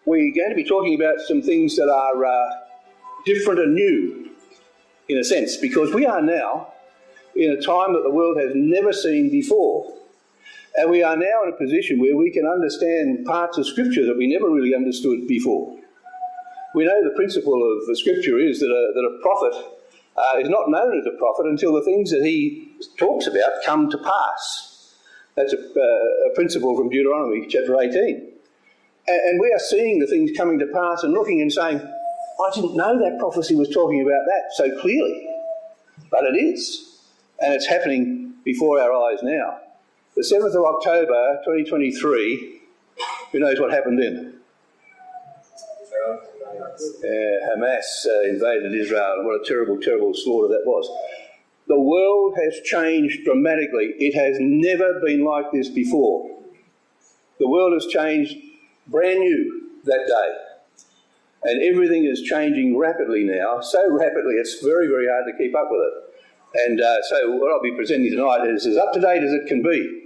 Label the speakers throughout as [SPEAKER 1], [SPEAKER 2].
[SPEAKER 1] we're going to be talking about some things that are different and new, in a sense, because we are now in a time that the world has never seen before. And we are now in a position where we can understand parts of Scripture that we never really understood before. We know the principle of the Scripture is that a prophet is not known as a prophet until the things that he talks about come to pass. That's a principle from Deuteronomy chapter 18. And we are seeing the things coming to pass and looking and saying, I didn't know that prophecy was talking about that so clearly. But it is. And it's happening before our eyes now. The 7th of October 2023, who knows what happened then? Hamas invaded Israel, and what a terrible, terrible slaughter that was. The world has changed dramatically. It has never been like this before. The world has changed brand new that day. And everything is changing rapidly now, so rapidly it's very, very hard to keep up with it. And so what I'll be presenting tonight is as up to date as it can be.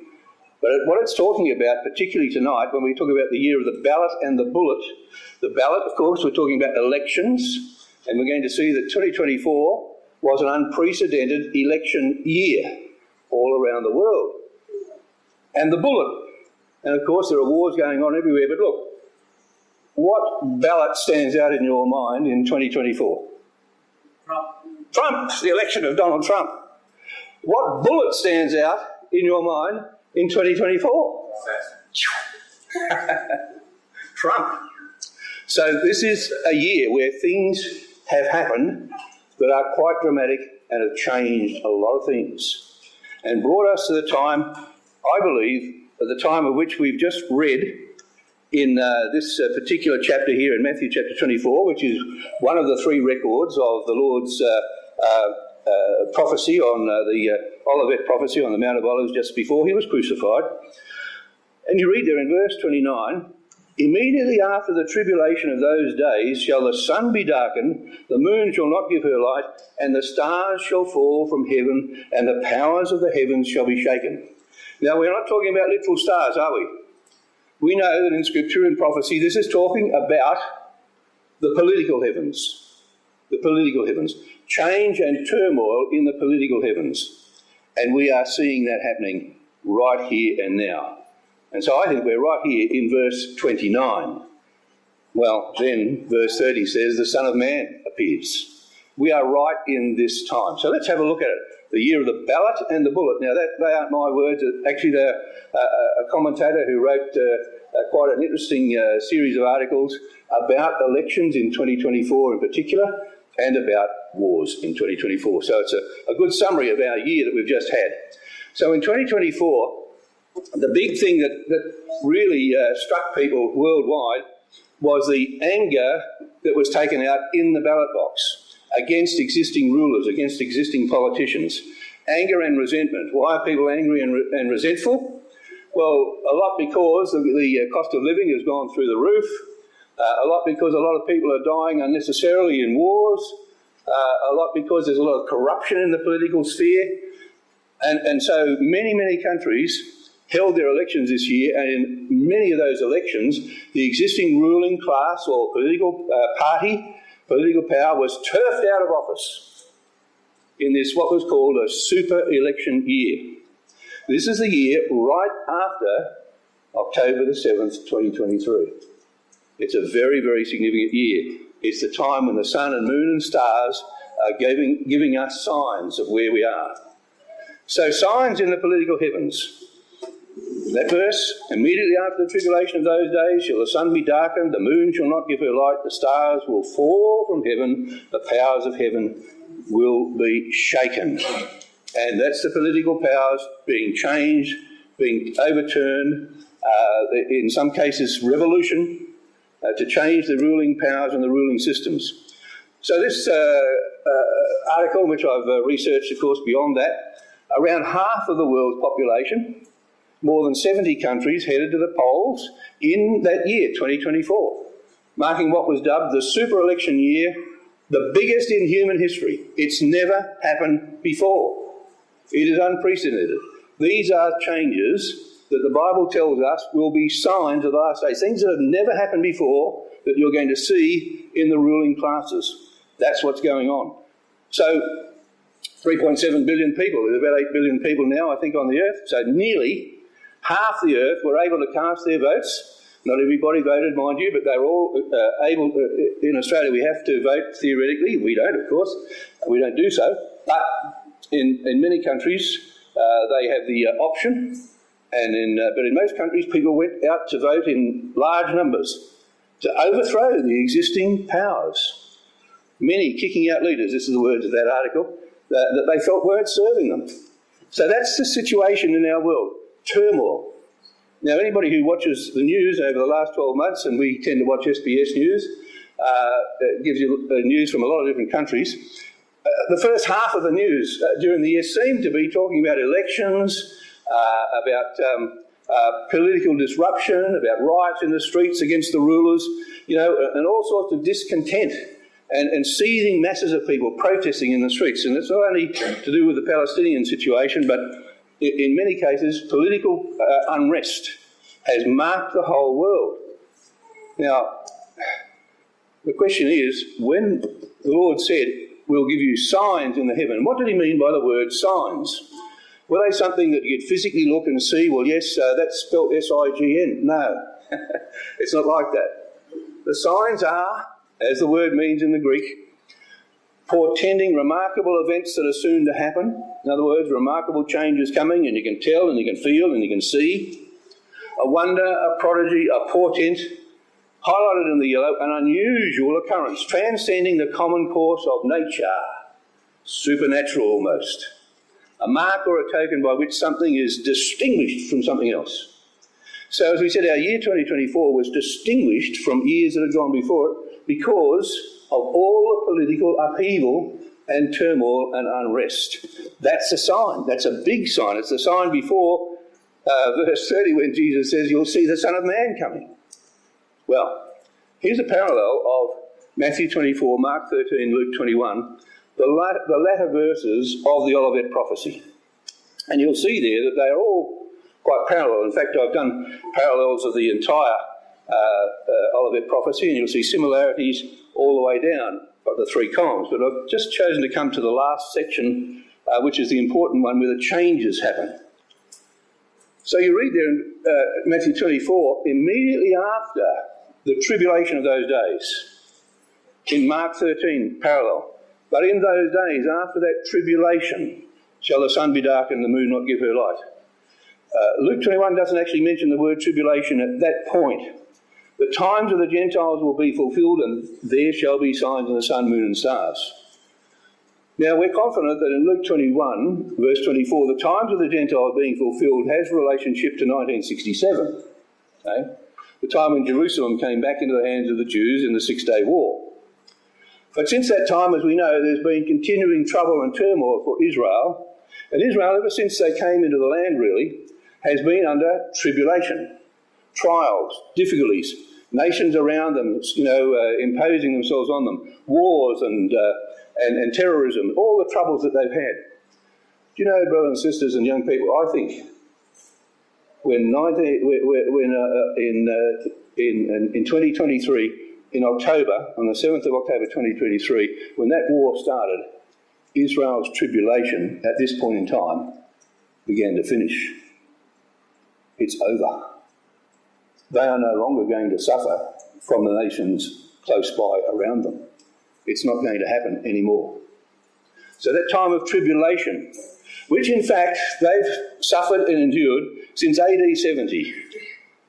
[SPEAKER 1] But what it's talking about, particularly tonight, when we talk about the year of the ballot and the bullet, the ballot, of course, we're talking about elections, and we're going to see that 2024 was an unprecedented election year all around the world. And the bullet, and of course there are wars going on everywhere, but look, what ballot stands out in your mind in 2024? Trump, the election of Donald Trump. What bullet stands out in your mind in 2024? Trump. So this is a year where things have happened that are quite dramatic and have changed a lot of things and brought us to the time, I believe, at the time of which we've just read in this particular chapter here in Matthew chapter 24, which is one of the three records of the Lord's prophecy on the Olivet prophecy on the Mount of Olives just before he was crucified. And you read there in verse 29, immediately after the tribulation of those days shall the sun be darkened, the moon shall not give her light, and the stars shall fall from heaven, and the powers of the heavens shall be shaken. Now, we're not talking about literal stars, are we? We know that in Scripture and prophecy, this is talking about the political heavens. The political heavens. Change and turmoil in the political heavens. And we are seeing that happening right here and now. And so I think we're right here in verse 29. Well, then verse 30 says, the Son of Man appears. We are right in this time. So let's have a look at it. The year of the ballot and the bullet. Now, they aren't my words. Actually, they're a commentator who wrote quite an interesting series of articles about elections in 2024 in particular, and about wars in 2024. So it's a good summary of our year that we've just had. So in 2024, the big thing that really struck people worldwide was the anger that was taken out in the ballot box against existing rulers, against existing politicians. Anger and resentment. Why are people angry and resentful? Well, a lot because the cost of living has gone through the roof. A lot because a lot of people are dying unnecessarily in wars. A lot because there's a lot of corruption in the political sphere. And so many, many countries held their elections this year, and in many of those elections, the existing ruling class or political party, political power was turfed out of office in this what was called a super election year. This is the year right after October the 7th, 2023. It's a very, very significant year. It's the time when the sun and moon and stars are giving us signs of where we are. So signs in the political heavens. That verse, immediately after the tribulation of those days shall the sun be darkened, the moon shall not give her light, the stars will fall from heaven, the powers of heaven will be shaken. And that's the political powers being changed, being overturned, in some cases revolution, to change the ruling powers and the ruling systems. So this article, which I've researched, of course, beyond that, around half of the world's population, more than 70 countries headed to the polls in that year, 2024, marking what was dubbed the super election year, the biggest in human history. It's never happened before. It is unprecedented. These are changes that the Bible tells us will be signs of the last days, things that have never happened before that you're going to see in the ruling classes. That's what's going on. So 3.7 billion people, there's about 8 billion people now, I think, on the earth. So nearly half the earth were able to cast their votes. Not everybody voted, mind you, but they're all able to. In Australia, we have to vote theoretically. We don't, of course. We don't do so. But in many countries, they have the option. But in most countries, people went out to vote in large numbers to overthrow the existing powers. Many kicking out leaders, this is the words of that article, that they felt weren't serving them. So that's the situation in our world. Turmoil. Now, anybody who watches the news over the last 12 months, and we tend to watch SBS News, it gives you news from a lot of different countries. The first half of the news during the year seemed to be talking about elections, about political disruption, about riots in the streets against the rulers, and all sorts of discontent and seething masses of people protesting in the streets. And it's not only to do with the Palestinian situation, but in many cases, political unrest has marked the whole world. Now, the question is, when the Lord said, we'll give you signs in the heaven, what did he mean by the word signs? Were they something that you'd physically look and see, well, yes, that's spelled S-I-G-N? No, it's not like that. The signs are, as the word means in the Greek, portending remarkable events that are soon to happen. In other words, remarkable changes coming, and you can tell and you can feel and you can see. A wonder, a prodigy, a portent, highlighted in the yellow, an unusual occurrence, transcending the common course of nature, supernatural almost. A mark or a token by which something is distinguished from something else. So as we said, our year 2024 was distinguished from years that had gone before it because of all the political upheaval and turmoil and unrest. That's a sign. That's a big sign. It's the sign before verse 30 when Jesus says, you'll see the Son of Man coming. Well, here's a parallel of Matthew 24, Mark 13, Luke 21, the latter verses of the Olivet prophecy. And you'll see there that they are all quite parallel. In fact, I've done parallels of the entire Olivet prophecy, and you'll see similarities all the way down the three columns. But I've just chosen to come to the last section, which is the important one where the changes happen. So you read there in Matthew 24, immediately after the tribulation of those days. In Mark 13, parallel. But in those days, after that tribulation, shall the sun be darkened and the moon not give her light. Luke 21 doesn't actually mention the word tribulation at that point. The times of the Gentiles will be fulfilled, and there shall be signs in the sun, moon and stars. Now, we're confident that in Luke 21, verse 24, the times of the Gentiles being fulfilled has relationship to 1967. Okay? The time when Jerusalem came back into the hands of the Jews in the Six-Day War. But since that time, as we know, there's been continuing trouble and turmoil for Israel. And Israel, ever since they came into the land, really, has been under tribulation, trials, difficulties, nations around them, imposing themselves on them, wars and terrorism, all the troubles that they've had. Do you know, brothers and sisters and young people, I think in 2023, in October, on the 7th of October 2023, when that war started, Israel's tribulation at this point in time began to finish. It's over. They are no longer going to suffer from the nations close by around them. It's not going to happen anymore. So that time of tribulation, which in fact they've suffered and endured since AD 70,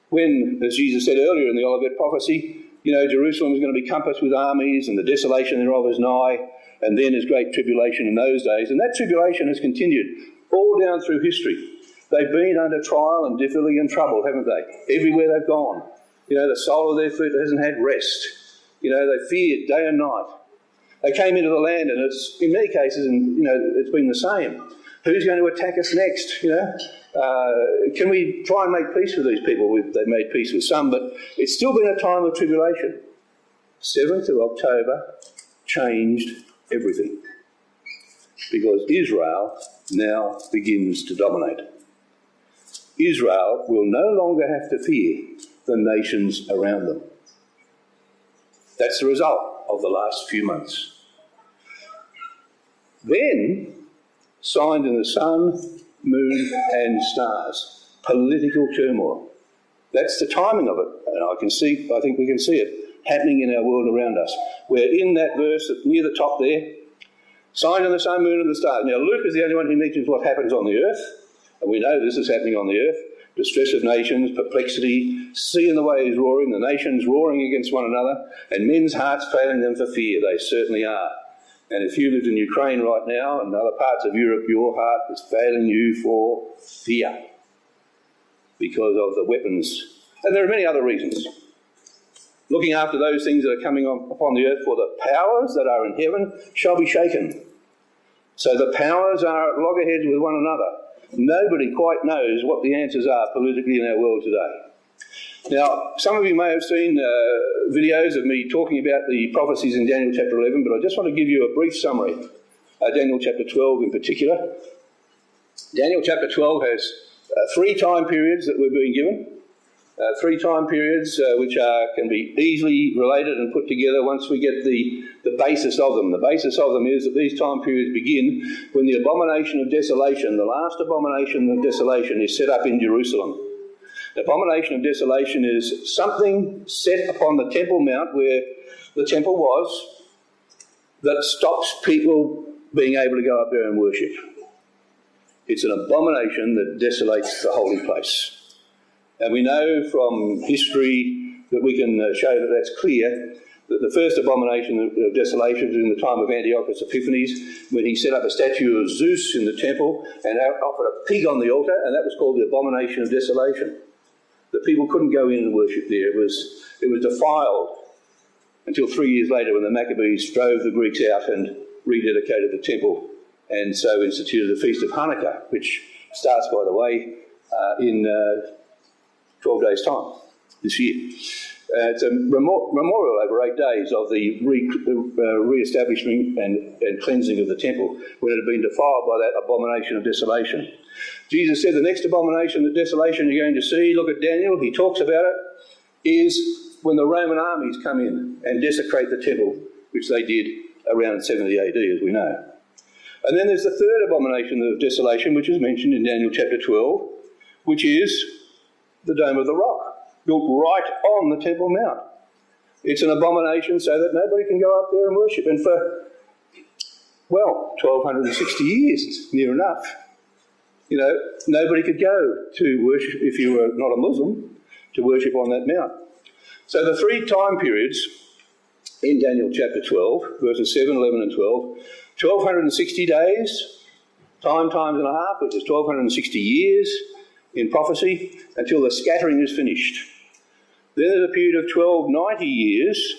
[SPEAKER 1] when, as Jesus said earlier in the Olivet prophecy, Jerusalem is going to be compassed with armies and the desolation thereof is nigh, and then there's great tribulation in those days. And that tribulation has continued all down through history. They've been under trial and difficulty and trouble, haven't they? Everywhere they've gone. The sole of their foot hasn't had rest. They feared day and night. They came into the land, and it's, in many cases, it's been the same. Who's going to attack us next? Can we try and make peace with these people? They've made peace with some, but it's still been a time of tribulation. 7th of October changed everything, because Israel now begins to dominate. Israel will no longer have to fear the nations around them. That's the result of the last few months. Then, signs in the sun, moon and stars. Political turmoil. That's the timing of it. And I think we can see it happening in our world around us. We're in that verse near the top there. Signs in the sun, moon and the stars. Now, Luke is the only one who mentions what happens on the earth. And we know this is happening on the earth. Distress of nations, perplexity, sea and the waves roaring, the nations roaring against one another, and men's hearts failing them for fear. They certainly are. And if you lived in Ukraine right now and other parts of Europe, your heart is failing you for fear because of the weapons. And there are many other reasons. Looking after those things that are coming upon the earth, for the powers that are in heaven shall be shaken. So the powers are at loggerheads with one another. Nobody quite knows what the answers are politically in our world today. Now, some of you may have seen videos of me talking about the prophecies in Daniel chapter 11, but I just want to give you a brief summary. Daniel chapter 12 in particular. Daniel chapter 12 has 3 time periods that we're being given. 3 time periods which can be easily related and put together once we get the basis of them. The basis of them is that these time periods begin when the abomination of desolation, the last abomination of desolation, is set up in Jerusalem. The abomination of desolation is something set upon the Temple Mount where the temple was that stops people being able to go up there and worship. It's an abomination that desolates the holy place. And we know from history that we can show that that's clear, that the first abomination of desolation was in the time of Antiochus Epiphanes, when he set up a statue of Zeus in the temple and offered a pig on the altar, and that was called the abomination of desolation. The people couldn't go in and worship there. It was defiled until 3 years later when the Maccabees drove the Greeks out and rededicated the temple, and so instituted the Feast of Hanukkah, which starts, by the way, in 12 days' time this year. It's a memorial over 8 days of the re-establishment and cleansing of the temple when it had been defiled by that abomination of desolation. Jesus said the next abomination of desolation you're going to see, look at Daniel, he talks about it, is when the Roman armies come in and desecrate the temple, which they did around 70 AD, as we know. And then there's the third abomination of desolation, which is mentioned in Daniel chapter 12, which is the Dome of the Rock, built right on the Temple Mount. It's an abomination so that nobody can go up there and worship. And for, 1,260 years, near enough, nobody could go to worship, if you were not a Muslim, to worship on that mount. So the 3 time periods in Daniel chapter 12, verses 7, 11 and 12, 1,260 days, times and a half, which is 1,260 years, in prophecy, until the scattering is finished. Then there's a period of 1,290 years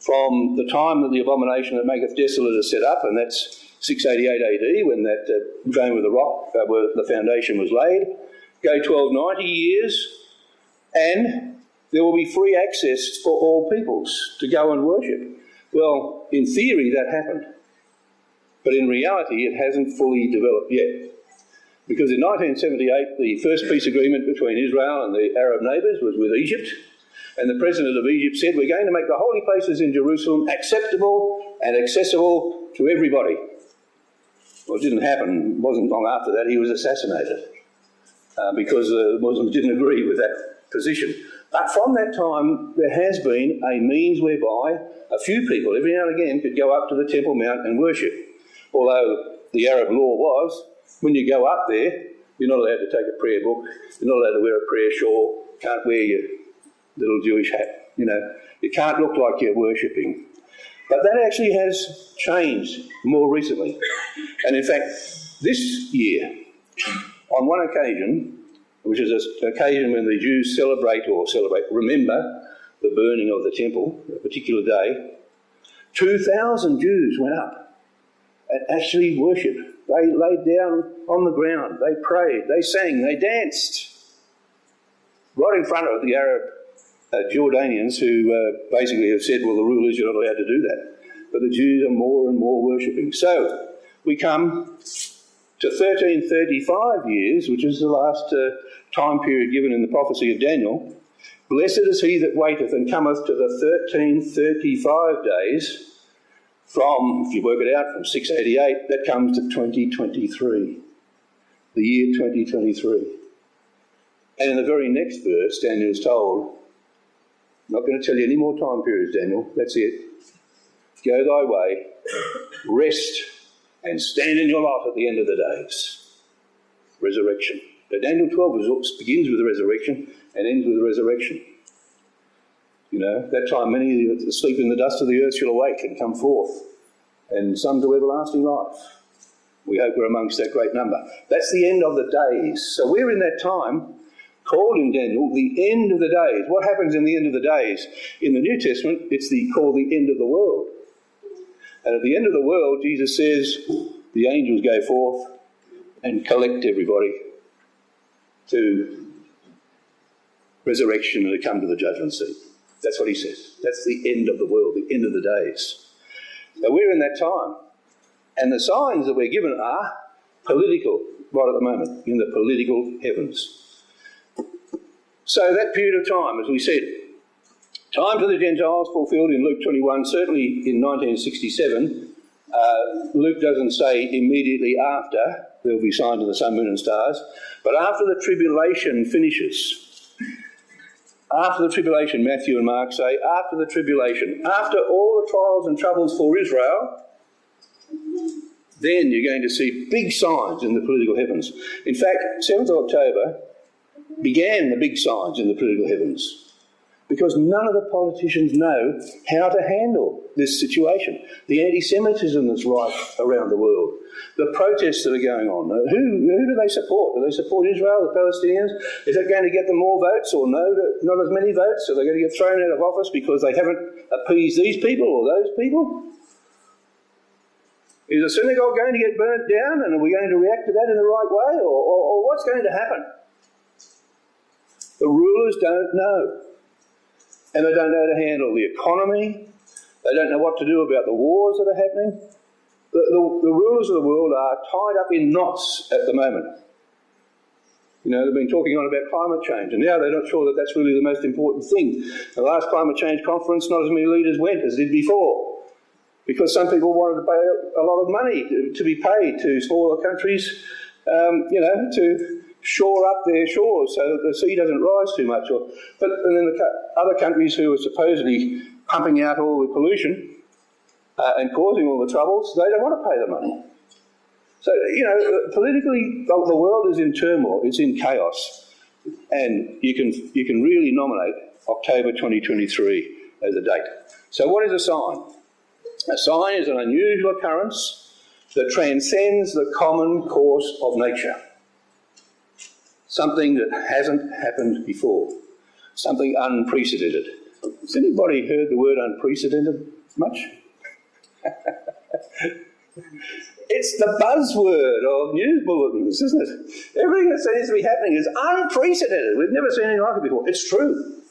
[SPEAKER 1] from the time that the abomination that maketh desolate is set up, and that's 688 AD, when that Dome of the Rock, where the foundation was laid. Go 1,290 years, and there will be free access for all peoples to go and worship. Well, in theory that happened, but in reality it hasn't fully developed yet. Because in 1978, the first peace agreement between Israel and the Arab neighbours was with Egypt, and the president of Egypt said, we're going to make the holy places in Jerusalem acceptable and accessible to everybody. Well, it didn't happen. It wasn't long after that he was assassinated because the Muslims didn't agree with that position. But from that time, there has been a means whereby a few people, every now and again, could go up to the Temple Mount and worship. Although the Arab law was, when you go up there, you're not allowed to take a prayer book, you're not allowed to wear a prayer shawl, can't wear your little Jewish hat, you can't look like you're worshipping. But that actually has changed more recently. And in fact, this year, on one occasion, which is an occasion when the Jews remember the burning of the temple, a particular day, 2,000 Jews went up and actually worshipped. They laid down on the ground, they prayed, they sang, they danced, right in front of the Arab Jordanians who basically have said, well, the rule is you're not allowed to do that. But the Jews are more and more worshipping. So we come to 1335 years, which is the last time period given in the prophecy of Daniel, Blessed is he that waiteth and cometh to the 1335 days from, if you work it out, from 688, that comes to 2023, the year 2023. And in the very next verse, Daniel is told, I'm not going to tell you any more time periods, Daniel, that's it. Go thy way, rest, and stand in your lot at the end of the days. Resurrection. Now, Daniel 12 begins with the resurrection and ends with the resurrection. You know, that time many that sleep in the dust of the earth shall awake and come forth, and some to everlasting life. We hope we're amongst that great number. That's the end of the days. So we're in that time called in Daniel the end of the days. What happens in the end of the days? In the New Testament, it's called the end of the world. And at the end of the world, Jesus says, the angels go forth and collect everybody to resurrection and to come to the judgment seat. That's what he says. That's the end of the world, the end of the days. So we're in that time. And the signs that we're given are political, right at the moment, in the political heavens. So that period of time, as we said, time to the Gentiles fulfilled in Luke 21, certainly in 1967. Luke doesn't say immediately after there will be signs of the sun, moon and stars, but after the tribulation finishes. After the tribulation, Matthew and Mark say, after the tribulation, after all the trials and troubles for Israel, then you're going to see big signs in the political heavens. In fact, 7th of October began the big signs in the political heavens, because none of the politicians know how to handle this situation. The anti-Semitism that's rife around the world, the protests that are going on. Who do they support? Do they support Israel, the Palestinians? Is that going to get them more votes or no, not as many votes? Are they going to get thrown out of office because they haven't appeased these people or those people? Is the synagogue going to get burnt down, and are we going to react to that in the right way, or what's going to happen? The rulers don't know. And they don't know how to handle the economy. They don't know what to do about the wars that are happening. The rulers of the world are tied up in knots at the moment. You know, they've been talking on about climate change, and now they're not sure that that's really the most important thing. The last climate change conference, not as many leaders went as did before, because some people wanted to pay a lot of money to be paid to smaller countries, to shore up their shores so that the sea doesn't rise too much. And then the other countries who are supposedly pumping out all the pollution and causing all the troubles, they don't want to pay the money. So, politically, the world is in turmoil, it's in chaos. And you can really nominate October 2023 as a date. So what is a sign? A sign is an unusual occurrence that transcends the common course of nature. Something that hasn't happened before. Something unprecedented. Has anybody heard the word unprecedented much? It's the buzzword of news bulletins, isn't it? Everything that seems to be happening is unprecedented. We've never seen anything like it before. It's true.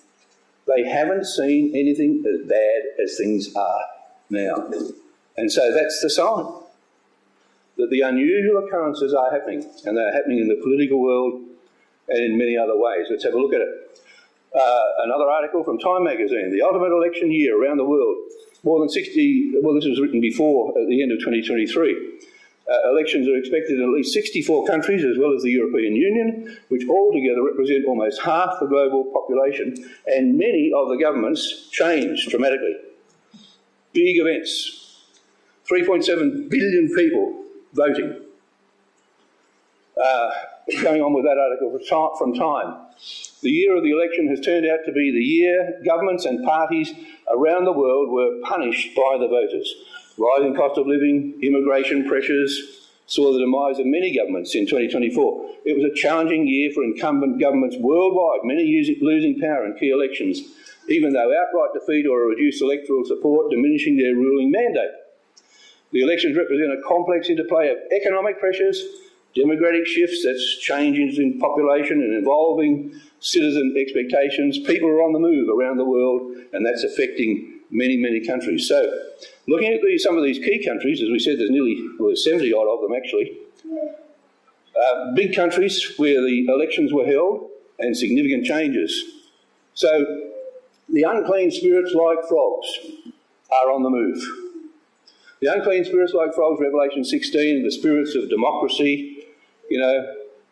[SPEAKER 1] They haven't seen anything as bad as things are now. And so that's the sign. That the unusual occurrences are happening. And they're happening in the political world and in many other ways. Let's have a look at it. Another article from Time magazine, the ultimate election year around the world. More than 60, well, this was written before, at the end of 2023. Elections are expected in at least 64 countries, as well as the European Union, which altogether represent almost half the global population, and many of the governments changed dramatically. Big events. 3.7 billion people voting. Going on with that article from Time. The year of the election has turned out to be the year governments and parties around the world were punished by the voters. Rising cost of living, immigration pressures saw the demise of many governments in 2024. It was a challenging year for incumbent governments worldwide, many losing power in key elections, even though outright defeat or a reduced electoral support diminishing their ruling mandate. The elections represent a complex interplay of economic pressures, demographic shifts, that's changes in population and evolving citizen expectations. People are on the move around the world, and that's affecting many, many countries. So, looking at some of these key countries, as we said, there's 70 odd of them actually. Big countries where the elections were held and significant changes. So the unclean spirits like frogs are on the move. The unclean spirits like frogs, Revelation 16, the spirits of democracy,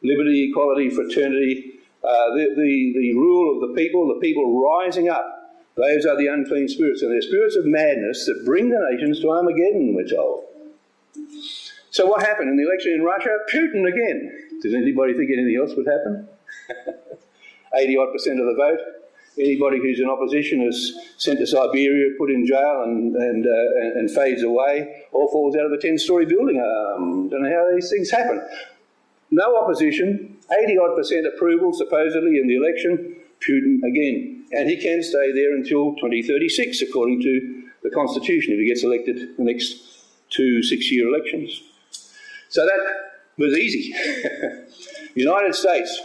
[SPEAKER 1] liberty, equality, fraternity, the rule of the people rising up. Those are the unclean spirits, and they're spirits of madness that bring the nations to Armageddon, we're told. So what happened in the election in Russia? Putin again. Does anybody think anything else would happen? 80-odd% of the vote. Anybody who's in opposition is sent to Siberia, put in jail and fades away, or falls out of a 10-storey building. Don't know how these things happen. No opposition, 80-odd% approval supposedly in the election, Putin again. And he can stay there until 2036 according to the Constitution if he gets elected the next 2 6-year elections. So that was easy. United States.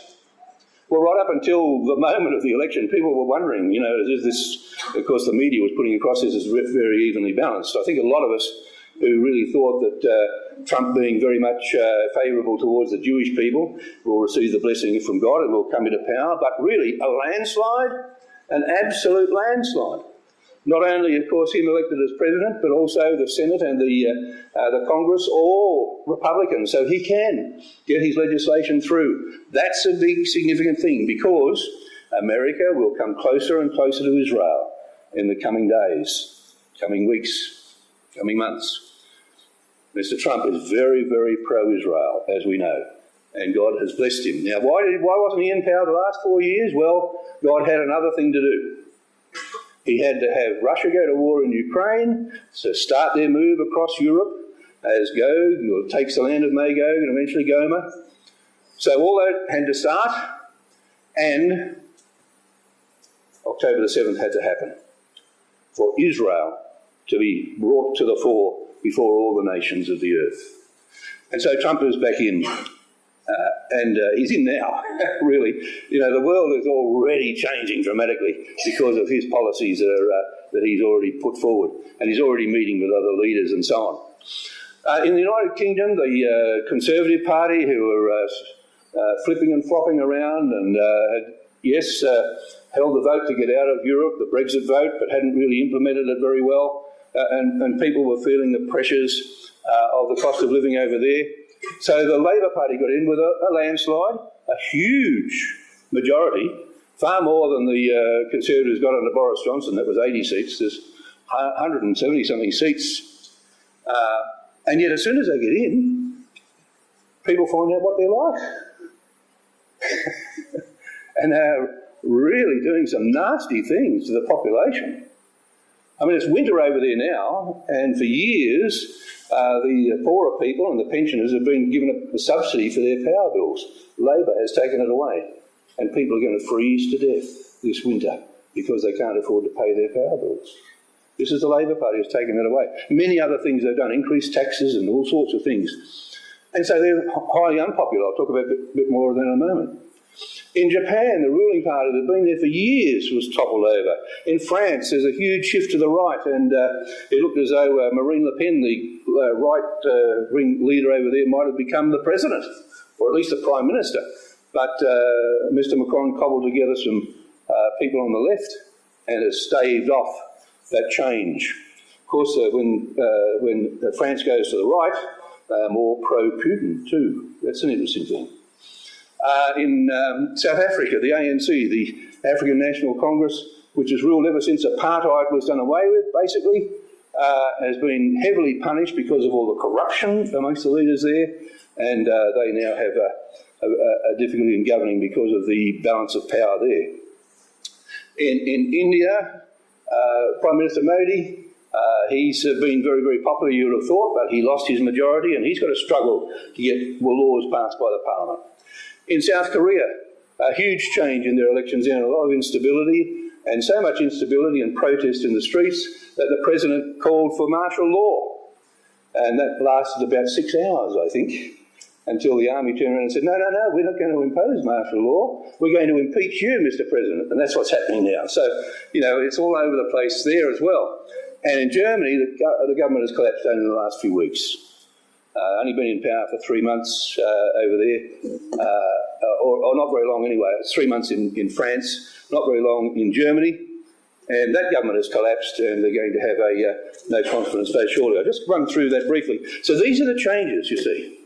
[SPEAKER 1] Well, right up until the moment of the election, people were wondering, is this, of course, the media was putting across this as very evenly balanced. I think a lot of us who really thought that Trump being very much favourable towards the Jewish people will receive the blessing from God and will come into power, but really a landslide, an absolute landslide. Not only, of course, him elected as president, but also the Senate and the Congress, all Republicans, so he can get his legislation through. That's a big, significant thing, because America will come closer and closer to Israel in the coming days, coming weeks, coming months. Mr. Trump is very, very pro-Israel, as we know, and God has blessed him. Now, why wasn't he in power the last 4 years? Well, God had another thing to do. He had to have Russia go to war in Ukraine, so start their move across Europe as Gog takes the land of Magog and eventually Gomer. So all that had to start, and October the 7th had to happen for Israel to be brought to the fore before all the nations of the earth. And so Trump is back in. And he's in now, really. The world is already changing dramatically because of his policies that he's already put forward. And he's already meeting with other leaders and so on. In the United Kingdom, the Conservative Party, who were flipping and flopping around and had, held the vote to get out of Europe, the Brexit vote, but hadn't really implemented it very well. And people were feeling the pressures of the cost of living over there. So the Labor Party got in with a landslide, a huge majority, far more than the Conservatives got under Boris Johnson. That was 80 seats. There's 170-something seats. And yet as soon as they get in, people find out what they're like. And they're really doing some nasty things to the population. I mean, it's winter over there now, and for years the poorer people and the pensioners have been given a subsidy for their power bills. Labor has taken it away, and people are going to freeze to death this winter because they can't afford to pay their power bills. This is the Labor Party has taken that away. Many other things they've done, increased taxes and all sorts of things. And so they're highly unpopular. I'll talk about a bit more of that in a moment. In Japan, the ruling party that had been there for years was toppled over. In France, there's a huge shift to the right, and it looked as though Marine Le Pen, the right-wing leader over there, might have become the president, or at least the prime minister. But Mr. Macron cobbled together some people on the left and has staved off that change. Of course, when France goes to the right, they are more pro-Putin too. That's an interesting thing. In South Africa, the ANC, the African National Congress, which has ruled ever since apartheid was done away with, basically, has been heavily punished because of all the corruption amongst the leaders there, and they now have a difficulty in governing because of the balance of power there. In India, Prime Minister Modi, he's been very, very popular, you would have thought, but he lost his majority, and he's got to struggle to get laws passed by the parliament. In South Korea, a huge change in their elections and a lot of instability, and so much instability and protest in the streets that the president called for martial law. And that lasted about 6 hours, I think, until the army turned around and said, no, we're not going to impose martial law. We're going to impeach you, Mr. President. And that's what's happening now. So, it's all over the place there as well. And in Germany, the government has collapsed only in the last few weeks. only been in power for 3 months over there, or not very long anyway. It's 3 months in France, not very long in Germany, and that government has collapsed and they're going to have a no confidence vote shortly. I'll just run through that briefly. So these are the changes, you see,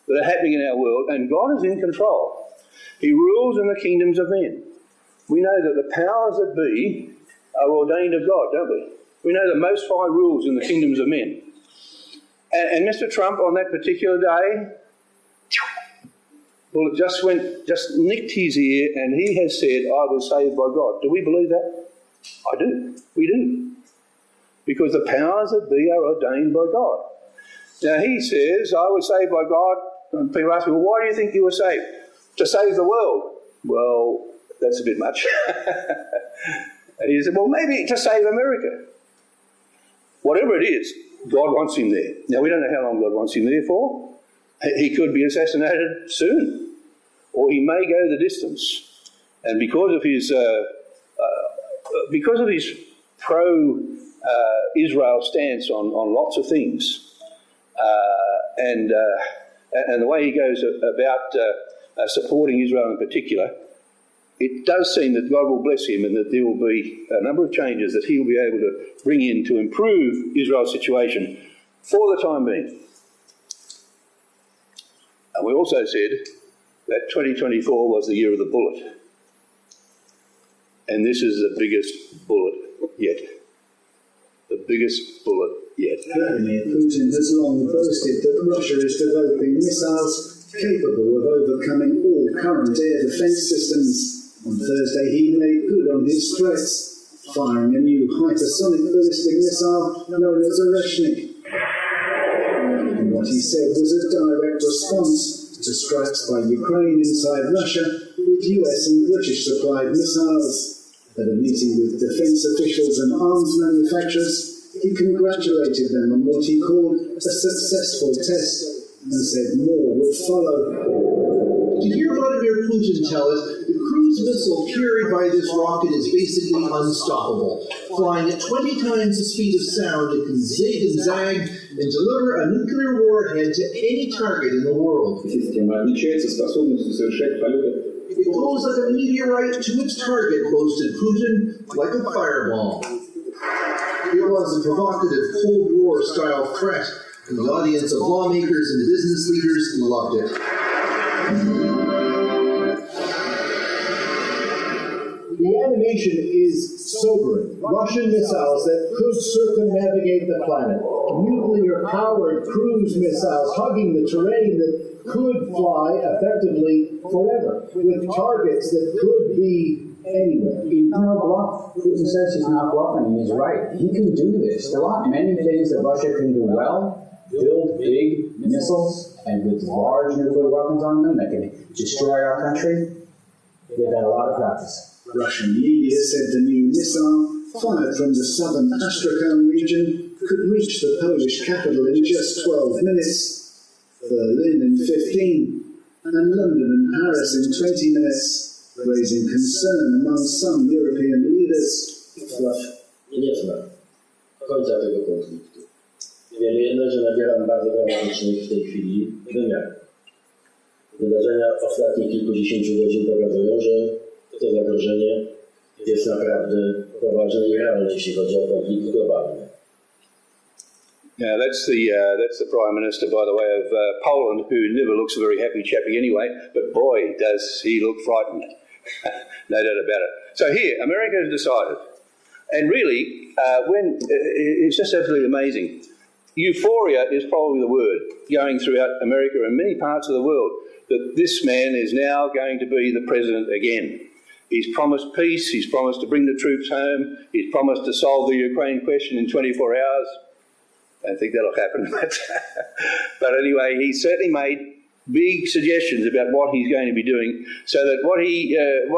[SPEAKER 1] that are happening in our world, and God is in control. He rules in the kingdoms of men. We know that the powers that be are ordained of God, don't we? We know the Most High rules in the kingdoms of men. And Mr. Trump, on that particular day, well, it just nicked his ear, and he has said, I was saved by God. Do we believe that? I do. We do. Because the powers that be are ordained by God. Now, he says, I was saved by God. And people ask me, well, why do you think you were saved? To save the world. Well, that's a bit much. And he said, well, maybe to save America. Whatever it is, God wants him there. Now, we don't know how long God wants him there for. He could be assassinated soon, or he may go the distance. And because of his pro-Israel stance on lots of things, and the way he goes about supporting Israel in particular, it does seem that God will bless him and that there will be a number of changes that he will be able to bring in to improve Israel's situation for the time being. And we also said that 2024 was the year of the bullet. And this is the biggest bullet yet. The biggest bullet yet.
[SPEAKER 2] Vladimir Putin has long boasted that Russia is developing missiles capable of overcoming all current air defence systems. On Thursday, he made good on his threats, firing a new hypersonic ballistic missile known as Oreshnik. And what he said was a direct response to strikes by Ukraine inside Russia with US and British supplied missiles. At a meeting with defence officials and arms manufacturers, he congratulated them on what he called a successful test and said more would follow.
[SPEAKER 3] To hear Vladimir Putin tell us, the cruise missile carried by this rocket is basically unstoppable. Flying at 20 times the speed of sound, it can zig and zag and deliver a nuclear warhead to any target in the world. It goes like a meteorite to its target, boasted Putin, like a fireball. It was a provocative Cold War-style threat, and the audience of lawmakers and business leaders loved it.
[SPEAKER 4] The animation is sobering. Russian missiles that could circumnavigate the planet. Nuclear-powered cruise missiles hugging the terrain that could fly effectively forever, with targets that could be anywhere.
[SPEAKER 5] He's no bluff. Putin says he's not bluffing, and he's right. He can do this. There aren't many things that Russia can do well. Build big missiles and with large nuclear weapons on them that can destroy our country. They've had a lot of practice.
[SPEAKER 2] Russian media said the new missile, fired from the southern Astrakhan region, could reach the Polish capital in just 12 minutes, Berlin in 15, and London and Paris in 20 minutes, raising concern among some European leaders.
[SPEAKER 6] Nie zna końca tego konfliktu. Wiemy jednak, że nabiera bardzo dramatycznych w tej chwili wymiarów. Wydarzenia ostatnich kilkudziesięciu godzin pokazują, że to zagrożenie jest naprawdę poważne i realne, jeśli chodzi o konflikt globalny.
[SPEAKER 1] Now that's the Prime Minister, by the way, of Poland, who never looks a very happy chappy anyway, but boy, does he look frightened. No doubt about it. So here, America has decided, and really, it's just absolutely amazing. Euphoria is probably the word going throughout America and many parts of the world, that this man is now going to be the president again. He's promised peace, he's promised to bring the troops home, he's promised to solve the Ukraine question in 24 hours. I don't think that'll happen, but anyway, he's certainly made big suggestions about what he's going to be doing, so that what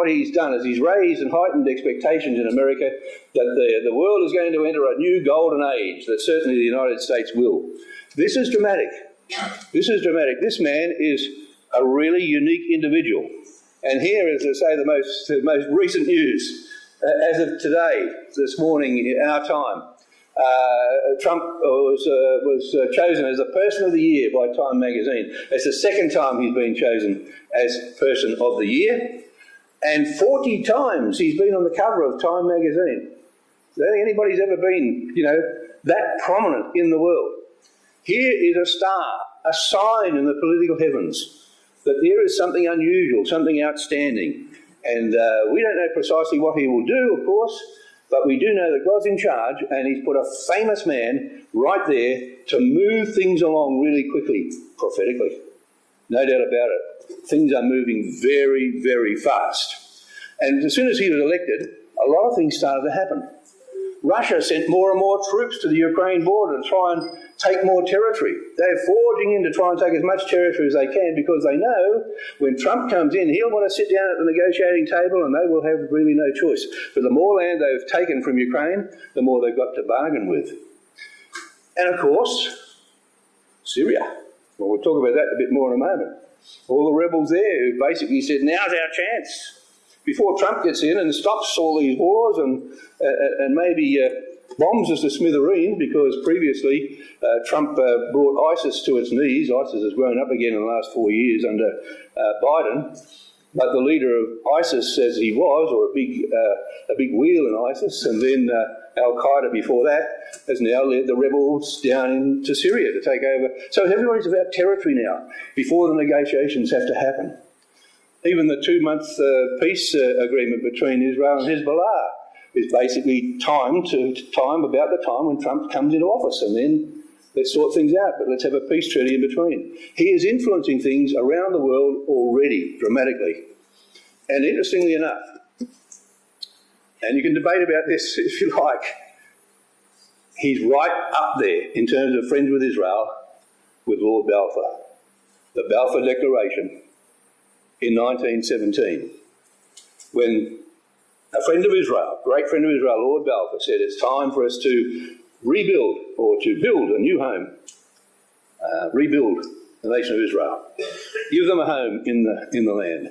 [SPEAKER 1] he's done is he's raised and heightened expectations in America that the world is going to enter a new golden age, that certainly the United States will. This is dramatic. This is dramatic. This man is a really unique individual. And here is, to say, the most recent news, as of today, this morning, our time. Trump was chosen as the Person of the Year by Time magazine. It's the second time he's been chosen as Person of the Year, and 40 times he's been on the cover of Time magazine. I don't think anybody's ever been, that prominent in the world. Here is a star, a sign in the political heavens that there is something unusual, something outstanding. And we don't know precisely what he will do, of course, but we do know that God's in charge, and he's put a famous man right there to move things along really quickly, prophetically. No doubt about it. Things are moving very, very fast. And as soon as he was elected, a lot of things started to happen. Russia sent more and more troops to the Ukraine border to try and take more territory. They're forging in to try and take as much territory as they can, because they know when Trump comes in, he'll want to sit down at the negotiating table and they will have really no choice. But the more land they've taken from Ukraine, the more they've got to bargain with. And of course, Syria. Well, we'll talk about that a bit more in a moment. All the rebels there who basically said, now's our chance. Before Trump gets in and stops all these wars and maybe bombs us to smithereens, because previously Trump brought ISIS to its knees. ISIS has grown up again in the last 4 years under Biden. But the leader of ISIS, as he was, or a big wheel in ISIS, and then Al-Qaeda before that, has now led the rebels down into Syria to take over. So everybody's about territory now, before the negotiations have to happen. Even the 2-month peace agreement between Israel and Hezbollah is basically timed about the time when Trump comes into office, and then let's sort things out, but let's have a peace treaty in between. He is influencing things around the world already, dramatically. And interestingly enough, and you can debate about this if you like, he's right up there in terms of friends with Israel with Lord Balfour. The Balfour Declaration in 1917, when a friend of Israel, great friend of Israel, Lord Balfour, said it's time for us to rebuild, or to build a new home, rebuild the nation of Israel, give them a home in the land.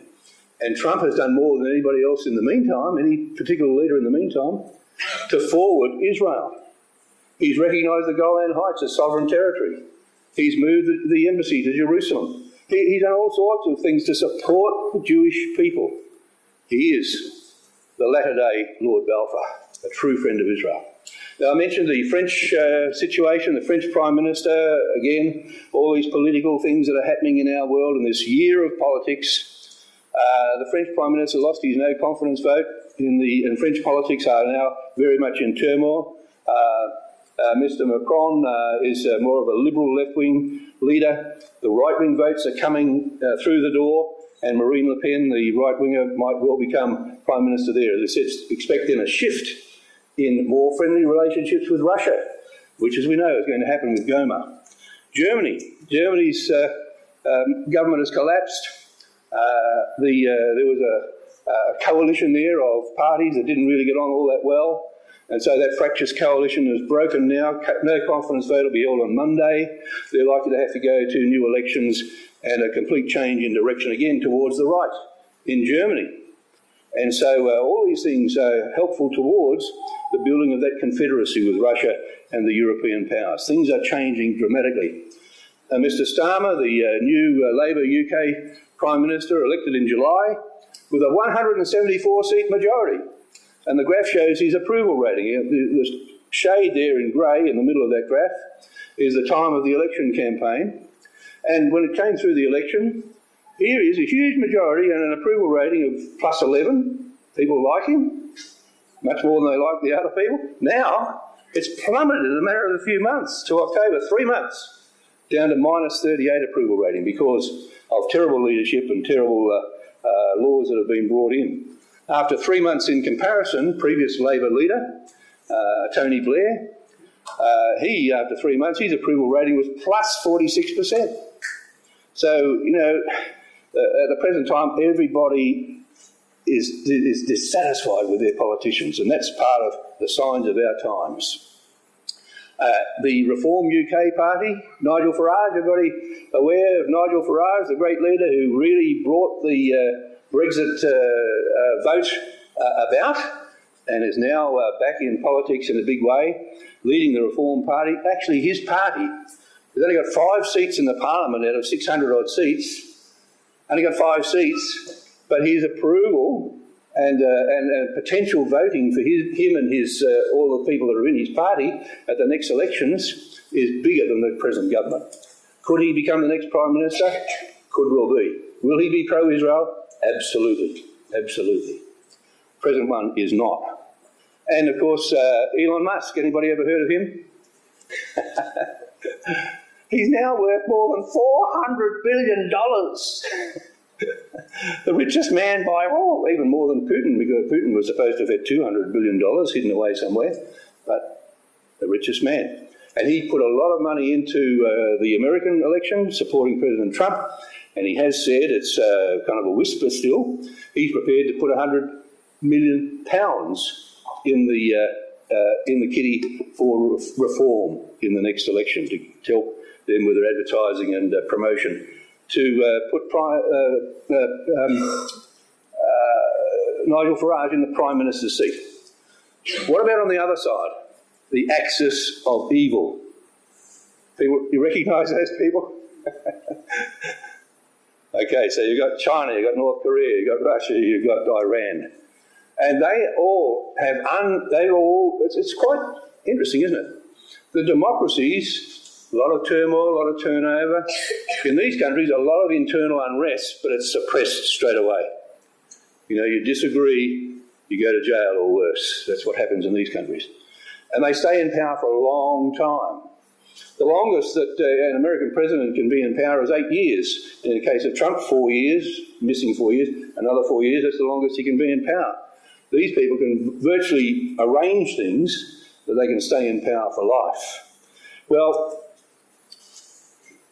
[SPEAKER 1] And Trump has done more than anybody else in the meantime, any particular leader in the meantime, to forward Israel. He's recognised the Golan Heights as sovereign territory. He's moved the embassy to Jerusalem. He's done all sorts of things to support the Jewish people. He is the latter-day Lord Balfour, a true friend of Israel. Now, I mentioned the French situation, the French Prime Minister, again, all these political things that are happening in our world in this year of politics. The French Prime Minister lost his no-confidence vote, and French politics are now very much in turmoil. Mr Macron is more of a liberal left-wing leader. The right-wing votes are coming through the door, and Marine Le Pen, the right-winger, might well become Prime Minister there. As I said, expecting a shift in more friendly relationships with Russia, which, as we know, is going to happen with Goma. Germany's government has collapsed. There was a coalition there of parties that didn't really get on all that well. And so that fractious coalition is broken now. No confidence vote will be held on Monday. They're likely to have to go to new elections and a complete change in direction again towards the right in Germany. And so all these things are helpful towards the building of that confederacy with Russia and the European powers. Things are changing dramatically. Mr Starmer, the new Labour UK Prime Minister, elected in July with a 174-seat majority. And the graph shows his approval rating. The shade there in grey in the middle of that graph is the time of the election campaign. And when it came through the election, here is a huge majority and an approval rating of plus 11. People like him, much more than they like the other people. Now, it's plummeted in a matter of a few months to October, 3 months, down to minus 38 approval rating because of terrible leadership and terrible laws that have been brought in. After 3 months in comparison, previous Labor leader, Tony Blair, after 3 months, his approval rating was plus 46%. So, at the present time, everybody is dissatisfied with their politicians, and that's part of the signs of our times. The Reform UK party, Nigel Farage, everybody aware of Nigel Farage, the great leader who really brought the Brexit vote about and is now back in politics in a big way. leading the Reform Party. Actually, his party has only got 5 seats in the parliament out of 600-odd seats. Only got 5 seats, but his approval and potential voting for him and his all the people that are in his party at the next elections is bigger than the present government. Could he become the next Prime Minister? Could well be. Will he be pro-Israel? Absolutely. Absolutely. Present one is not. And of course, Elon Musk, anybody ever heard of him? He's now worth more than $400 billion. The richest man by, even more than Putin, because Putin was supposed to have had $200 billion hidden away somewhere, but the richest man. And he put a lot of money into the American election, supporting President Trump, and he has said, it's kind of a whisper still, he's prepared to put £100 million in the kitty for reform in the next election to help them with their advertising and promotion to put Nigel Farage in the Prime Minister's seat. What about on the other side? The axis of evil. People, you recognise those people? Okay, so you've got China, you've got North Korea, you've got Russia, you've got Iran. And they all have, it's quite interesting, isn't it? The democracies, a lot of turmoil, a lot of turnover. In these countries, a lot of internal unrest, but it's suppressed straight away. You know, you disagree, you go to jail or worse. That's what happens in these countries. And they stay in power for a long time. The longest that an American president can be in power is 8 years. In the case of Trump, 4 years, missing 4 years, another 4 years, that's the longest he can be in power. These people can virtually arrange things that they can stay in power for life. Well,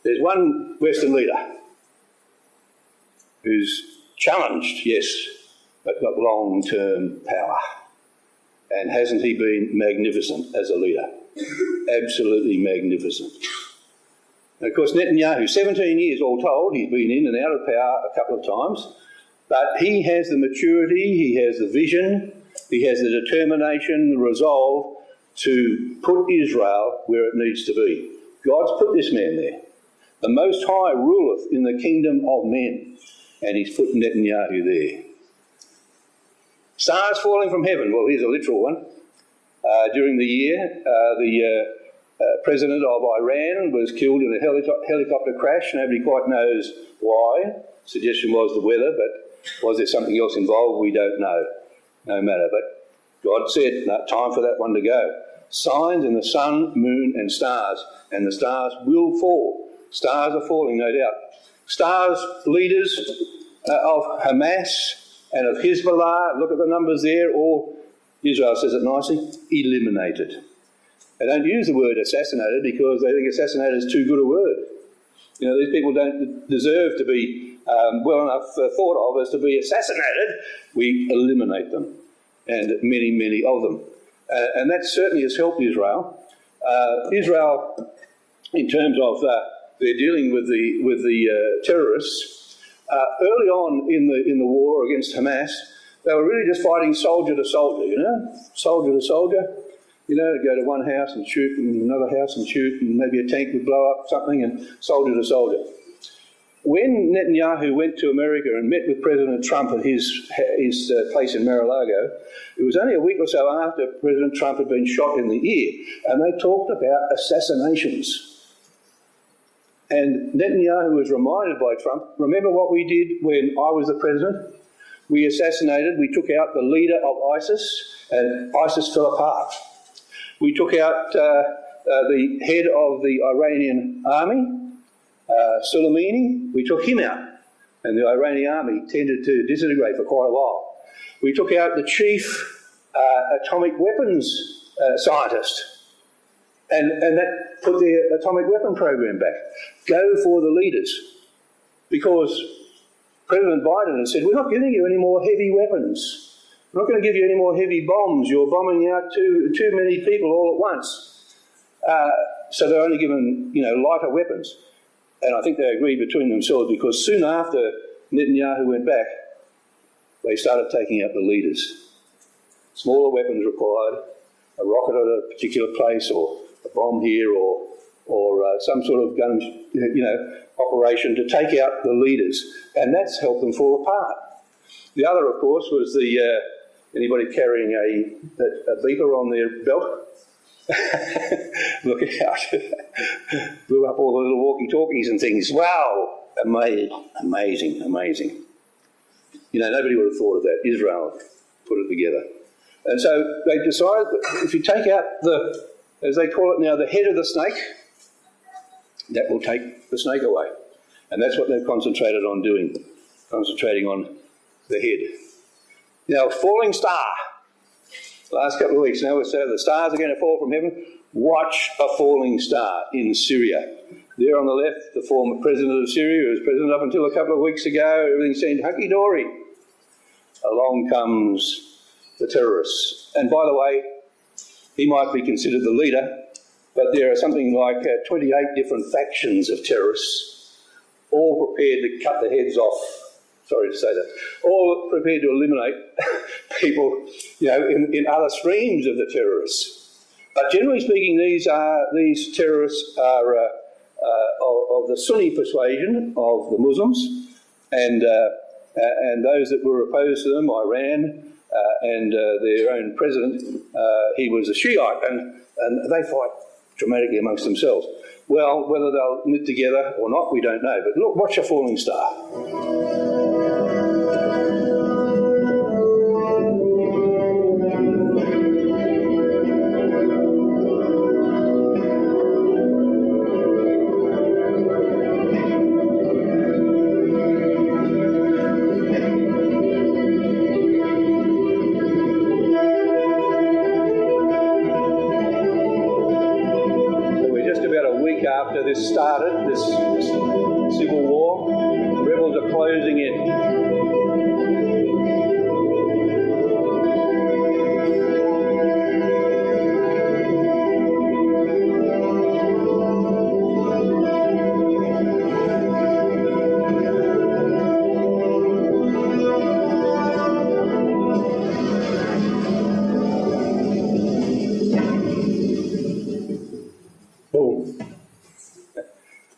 [SPEAKER 1] there's one Western leader who's challenged, yes, but got long-term power. And hasn't he been magnificent as a leader? Absolutely magnificent. And of course, Netanyahu, 17 years all told, he's been in and out of power a couple of times, but he has the maturity, he has the vision, he has the determination, the resolve to put Israel where it needs to be. God's put this man there. The Most High ruleth in the kingdom of men, and he's put Netanyahu there. Stars falling from heaven. Well, here's a literal one. During the year, the president of Iran was killed in a helicopter crash. Nobody quite knows why. Suggestion was the weather, but was there something else involved? We don't know. No matter. But God said, no, time for that one to go. Signs in the sun, moon and stars. And the stars will fall. Stars are falling, no doubt. Stars, leaders of Hamas and of Hezbollah, look at the numbers there, all, Israel says it nicely, eliminated. They don't use the word assassinated because they think assassinated is too good a word. You know, these people don't deserve to be well enough thought of as to be assassinated. We eliminate them, and many, many of them. And that certainly has helped Israel. Israel, in terms of their dealing with the terrorists, early on in the war against Hamas, they were really just fighting soldier to soldier, you know, soldier to soldier. You know, go to one house and shoot, and another house and shoot, and maybe a tank would blow up something, and soldier to soldier. When Netanyahu went to America and met with President Trump at his place in Mar-a-Lago, it was only a week or so after President Trump had been shot in the ear, and they talked about assassinations. And Netanyahu was reminded by Trump, remember what we did when I was the president? We assassinated, we took out the leader of ISIS, and ISIS fell apart. We took out the head of the Iranian army, Soleimani. We took him out, and the Iranian army tended to disintegrate for quite a while. We took out the chief atomic weapons scientist, and that put the atomic weapon program back. Go for the leaders, because President Biden has said, we're not giving you any more heavy weapons. We're not going to give you any more heavy bombs. You're bombing out too many people all at once. So they're only given, lighter weapons. And I think they agreed between themselves, because soon after Netanyahu went back, they started taking out the leaders. Smaller weapons required, a rocket at a particular place, or a bomb here, or some sort of gun, operation to take out the leaders, and that's helped them fall apart. The other, of course, was anybody carrying a beeper on their belt. Look out. Blew up all the little walkie-talkies and things. Wow! Amazing. Nobody would have thought of that. Israel put it together. And so they decided that if you take out as they call it now, the head of the snake, that will take the snake away. And that's what they've concentrated on doing, concentrating on the head. Now, falling star. Last couple of weeks now, we said the stars are going to fall from heaven. Watch a falling star in Syria. There on the left, the former president of Syria, who was president up until a couple of weeks ago. Everything seemed hunky-dory. Along comes the terrorists. And by the way, he might be considered the leader, but there are something like 28 different factions of terrorists, all prepared to cut the heads off. Sorry to say that. All prepared to eliminate people, in other streams of the terrorists. But generally speaking, these terrorists are of the Sunni persuasion of the Muslims, and those that were opposed to them, Iran, and their own president, he was a Shiite, and they fight dramatically amongst themselves. Well, whether they'll knit together or not, we don't know. But look, watch a falling star. After this started, this civil war, rebels are closing in.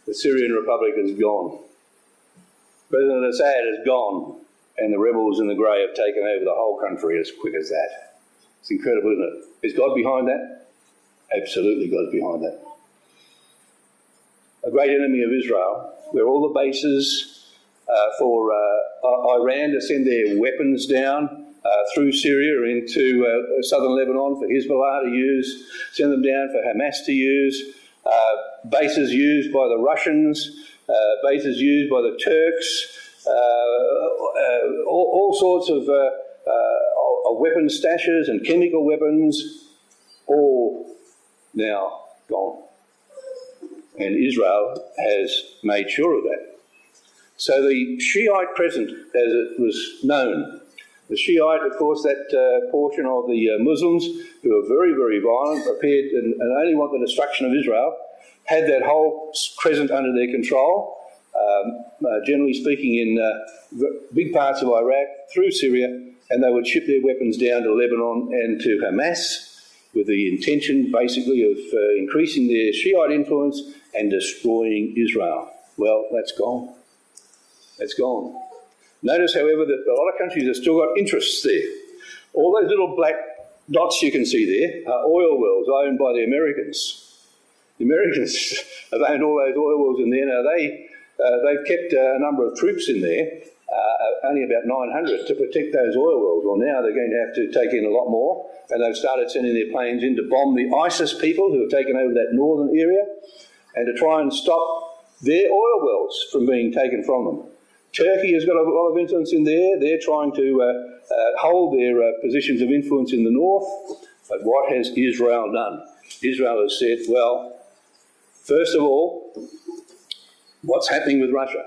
[SPEAKER 1] The Syrian Republic is gone. President Assad is gone, and the rebels in the grey have taken over the whole country as quick as that. It's incredible, isn't it? Is God behind that? Absolutely, God's behind that. A great enemy of Israel, where all the bases for Iran to send their weapons down through Syria into southern Lebanon for Hezbollah to use, send them down for Hamas to use, bases used by the Russians, bases used by the Turks, all sorts of weapon stashes and chemical weapons, all now gone. And Israel has made sure of that. So the Shiite present, as it was known, the Shiite, of course, that portion of the Muslims who are very, very violent, prepared and only want the destruction of Israel, had that whole crescent under their control, generally speaking in big parts of Iraq, through Syria, and they would ship their weapons down to Lebanon and to Hamas with the intention, basically, of increasing their Shiite influence and destroying Israel. Well, that's gone. That's gone. Notice, however, that a lot of countries have still got interests there. All those little black dots you can see there are oil wells owned by the Americans. The Americans have owned all those oil wells in there. Now, they've kept a number of troops in there, only about 900, to protect those oil wells. Well, now they're going to have to take in a lot more, and they've started sending their planes in to bomb the ISIS people who have taken over that northern area, and to try and stop their oil wells from being taken from them. Turkey has got a lot of influence in there. They're trying to hold their positions of influence in the north. But what has Israel done? Israel has said, well, first of all, what's happening with Russia?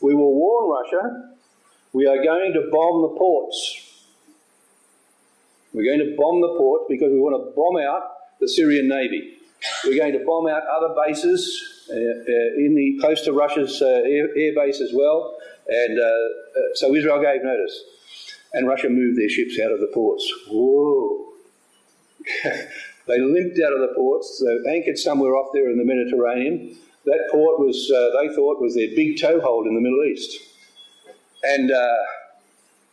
[SPEAKER 1] We will warn Russia, we are going to bomb the ports. We're going to bomb the ports because we want to bomb out the Syrian Navy. We're going to bomb out other bases close to Russia's air base as well. And so Israel gave notice. And Russia moved their ships out of the ports. Whoa. They limped out of the ports, they anchored somewhere off there in the Mediterranean. That port was, they thought, was their big toehold in the Middle East. And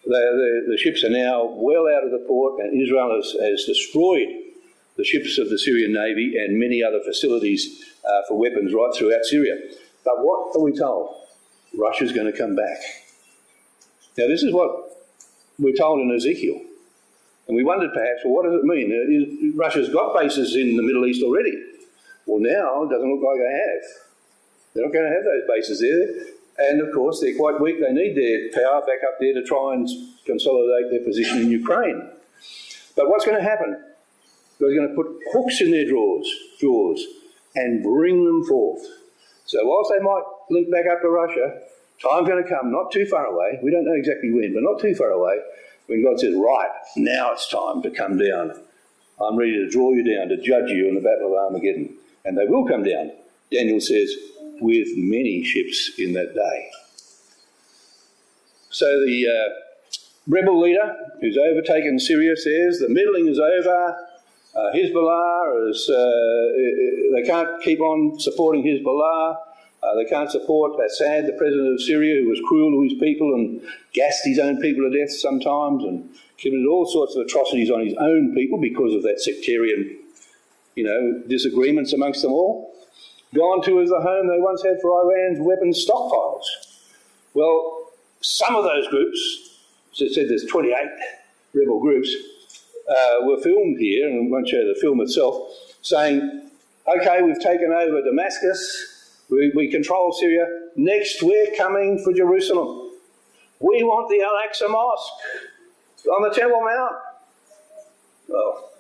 [SPEAKER 1] the ships are now well out of the port, and Israel has destroyed the ships of the Syrian Navy and many other facilities for weapons right throughout Syria. But what are we told? Russia's going to come back. Now, this is what we're told in Ezekiel. And we wondered perhaps, well, what does it mean? Russia's got bases in the Middle East already. Well, now it doesn't look like they have. They're not going to have those bases there. And, of course, they're quite weak. They need their power back up there to try and consolidate their position in Ukraine. But what's going to happen? They're going to put hooks in their jaws and bring them forth. So whilst they might link back up to Russia, time's going to come, not too far away, we don't know exactly when, but not too far away, when God says, right, now it's time to come down. I'm ready to draw you down, to judge you in the battle of Armageddon. And they will come down, Daniel says, with many ships in that day. So the rebel leader who's overtaken Syria says, the meddling is over. Hezbollah is, they can't keep on supporting Hezbollah. They can't support Assad, the president of Syria, who was cruel to his people and gassed his own people to death sometimes and committed all sorts of atrocities on his own people because of that sectarian, disagreements amongst them all. Gone to as the home they once had for Iran's weapons stockpiles. Well, some of those groups, as I said, there's 28 rebel groups, were filmed here, and I won't show the film itself, saying, okay, we've taken over Damascus, we control Syria, next we're coming for Jerusalem. We want the Al-Aqsa Mosque on the Temple Mount. Well,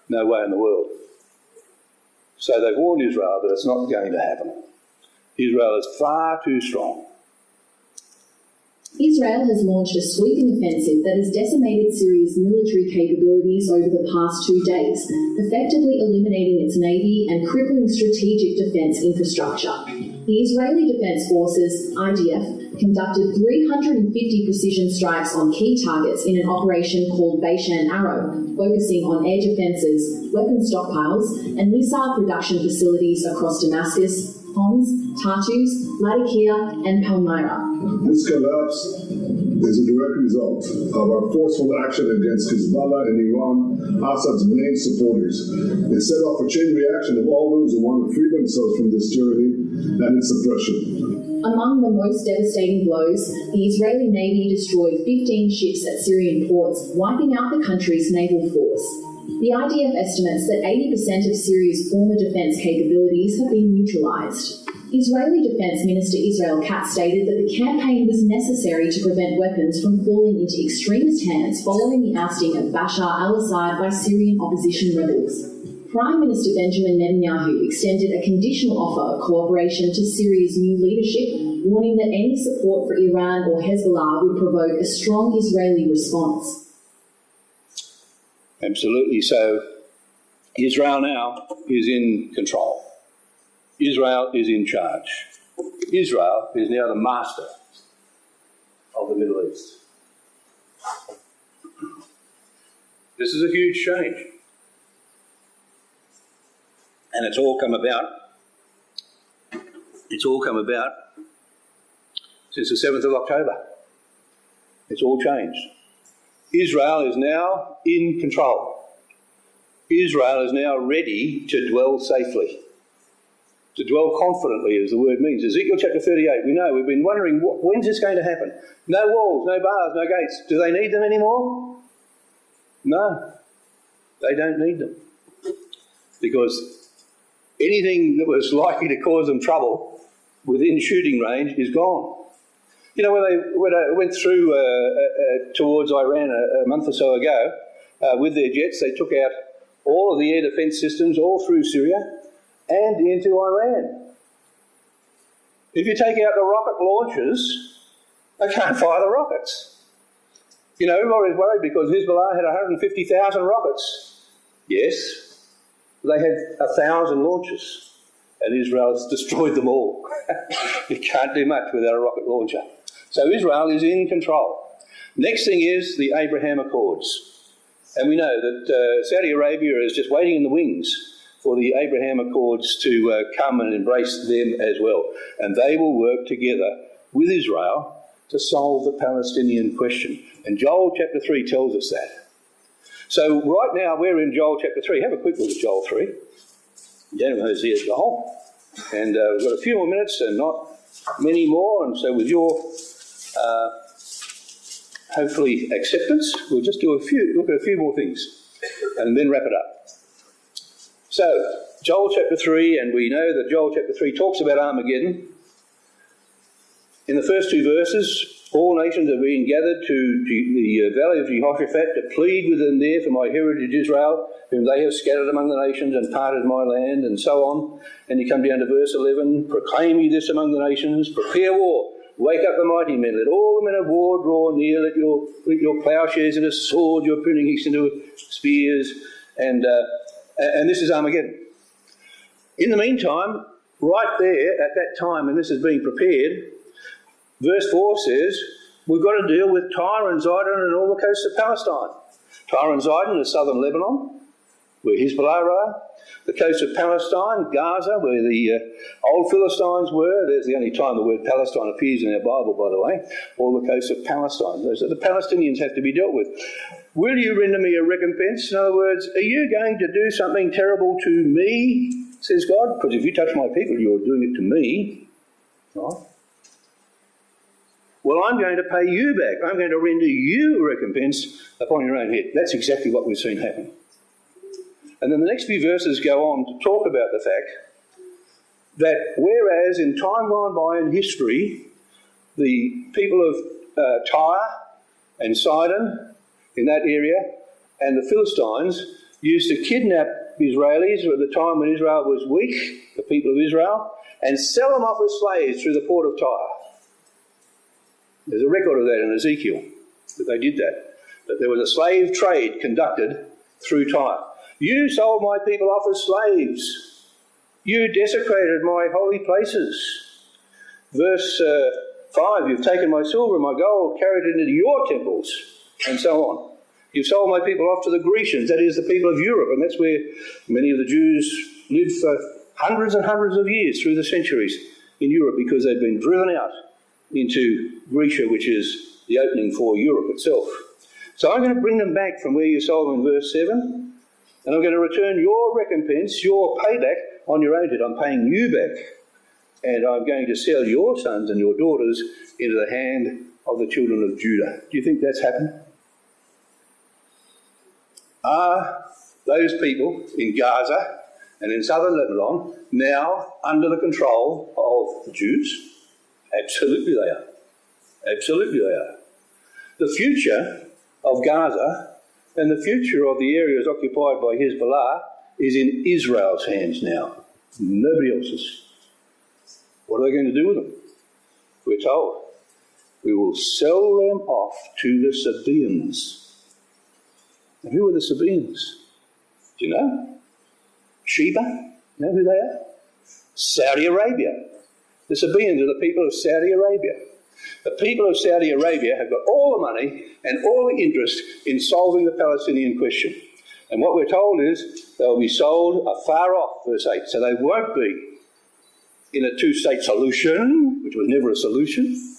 [SPEAKER 1] no way in the world. So they've warned Israel that it's not going to happen. Israel is far too strong.
[SPEAKER 7] Israel has launched a sweeping offensive that has decimated Syria's military capabilities over the past 2 days, effectively eliminating its navy and crippling strategic defence infrastructure. The Israeli Defence Forces, IDF, conducted 350 precision strikes on key targets in an operation called Beishan Arrow, focusing on air defences, weapon stockpiles, and missile production facilities across Damascus, Homs, Tartus, Latakia, and Palmyra.
[SPEAKER 8] This collapse is a direct result of our forceful action against Hezbollah and Iran, Assad's main supporters. They set off a chain reaction of all those who want to free themselves from this tyranny and its oppression.
[SPEAKER 7] Among the most devastating blows, the Israeli Navy destroyed 15 ships at Syrian ports, wiping out the country's naval force. The IDF estimates that 80% of Syria's former defence capabilities have been neutralised. Israeli Defence Minister Israel Katz stated that the campaign was necessary to prevent weapons from falling into extremist hands following the ousting of Bashar al-Assad by Syrian opposition rebels. Prime Minister Benjamin Netanyahu extended a conditional offer of cooperation to Syria's new leadership, warning that any support for Iran or Hezbollah would provoke a strong Israeli response.
[SPEAKER 1] Absolutely. So Israel now is in control. Israel is in charge. Israel is now the master of the Middle East. This is a huge change. And it's all come about since the 7th of October. It's all changed. Israel is now in control. Israel is now ready to dwell safely, to dwell confidently, as the word means. Ezekiel chapter 38, we know, we've been wondering, when's this going to happen? No walls, no bars, no gates. Do they need them anymore? No, they don't need them. Because anything that was likely to cause them trouble within shooting range is gone. When I went through towards Iran a month or so ago, with their jets, they took out all of the air defence systems all through Syria and into Iran. If you take out the rocket launchers, they can't fire the rockets. Everybody's worried because Hezbollah had 150,000 rockets. Yes, they had 1,000 launches, and Israel has destroyed them all. You can't do much without a rocket launcher. So Israel is in control. Next thing is the Abraham Accords. And we know that Saudi Arabia is just waiting in the wings for the Abraham Accords to come and embrace them as well. And they will work together with Israel to solve the Palestinian question. And Joel chapter 3 tells us that. So right now we're in Joel chapter 3. Have a quick look at Joel 3. You don't know who's here, Joel. And we've got a few more minutes and not many more. And so with your hopefully acceptance, we'll just look at a few more things and then wrap it up. So, Joel chapter 3, and we know that Joel chapter 3 talks about Armageddon. In the first two verses, all nations are being gathered to the valley of Jehoshaphat to plead with them there for my heritage Israel, whom they have scattered among the nations and parted my land, and so on. And you come down to verse 11, proclaim ye this among the nations, prepare war. Wake up the mighty men, let all the men of war draw near, let your ploughshares into swords, your pruning hooks into spears, and this is Armageddon. In the meantime, right there at that time when this is being prepared, verse 4 says, we've got to deal with Tyre and Zidon and all the coasts of Palestine. Tyre and Zidon is southern Lebanon, where Hezbollah are. The coast of Palestine, Gaza, where the old Philistines were. There's the only time the word Palestine appears in our Bible, by the way. All the coast of Palestine. Those are the Palestinians have to be dealt with. Will you render me a recompense? In other words, are you going to do something terrible to me, says God? Because if you touch my people, you're doing it to me. Right? Well, I'm going to pay you back. I'm going to render you a recompense upon your own head. That's exactly what we've seen happen. And then the next few verses go on to talk about the fact that whereas in time gone by in history, the people of Tyre and Sidon in that area and the Philistines used to kidnap Israelis at the time when Israel was weak, the people of Israel, and sell them off as slaves through the port of Tyre. There's a record of that in Ezekiel, that they did that. That there was a slave trade conducted through Tyre. You sold my people off as slaves. You desecrated my holy places. Verse 5, you've taken my silver and my gold, carried it into your temples, and so on. You've sold my people off to the Grecians, that is the people of Europe, and that's where many of the Jews lived for hundreds and hundreds of years through the centuries in Europe, because they've been driven out into Grecia, which is the opening for Europe itself. So I'm going to bring them back from where you sold them in verse 7, and I'm going to return your recompense, your payback on your own head. I'm paying you back, and I'm going to sell your sons and your daughters into the hand of the children of Judah. Do you think that's happened? Are those people in Gaza and in southern Lebanon now under the control of the Jews? Absolutely they are. Absolutely they are. The future of Gaza and the future of the areas occupied by Hezbollah is in Israel's hands now. Nobody else's. What are they going to do with them? We're told, we will sell them off to the Sabaeans. And who are the Sabaeans? Do you know? Sheba? You know who they are? Saudi Arabia. The Sabaeans are the people of Saudi Arabia. The people of Saudi Arabia have got all the money and all the interest in solving the Palestinian question. And what we're told is they'll be sold afar off, verse 8. So they won't be in a two-state solution, which was never a solution.